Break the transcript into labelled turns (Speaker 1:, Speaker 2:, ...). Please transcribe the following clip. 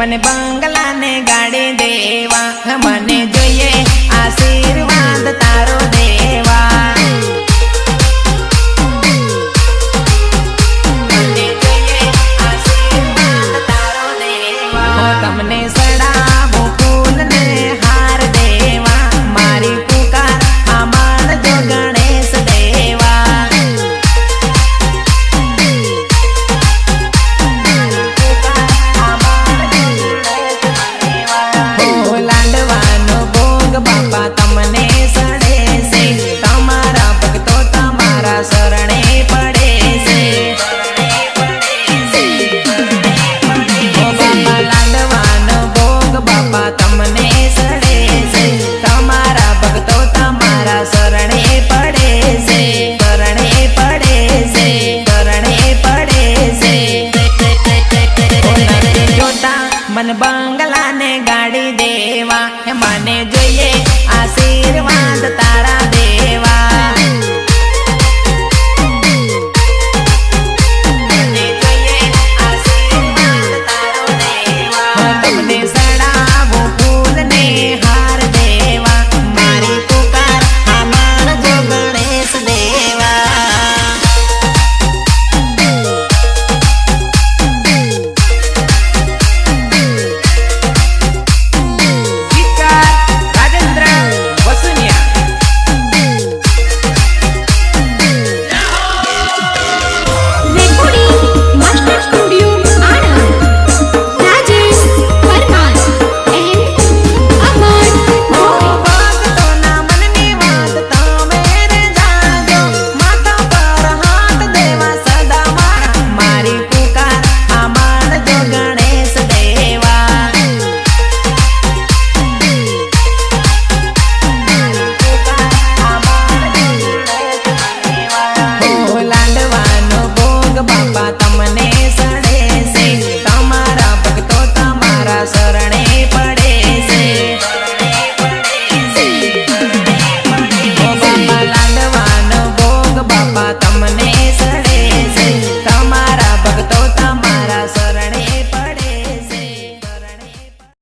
Speaker 1: મને બંગલા ને ગાડી દેવા, મને જોઈએ આશીર્વાદ તારો દેવા, મને જોઈએ આશીર્વાદ તારો દેવા, તમને સડાવું ફૂલ ને હાર દેવા, મારી પુકાર સાંભળજો ગણેશ દેવા, લાડવાનો ભોગ બાપા તમને સડે છે, તમારા ભક્તો તમારા શરણે પડે છે, બાપા લાડવાનો ભોગ બાપા તમને સડે છે, તમારા ભક્તો તમારા શરણે પડે છે, શરણે પડે છે, શરણે પડે છે, જોતા મન બંગલા ને ગાડી દેવા, મને જોઈએ આશીર્વાદ તારા દેવા,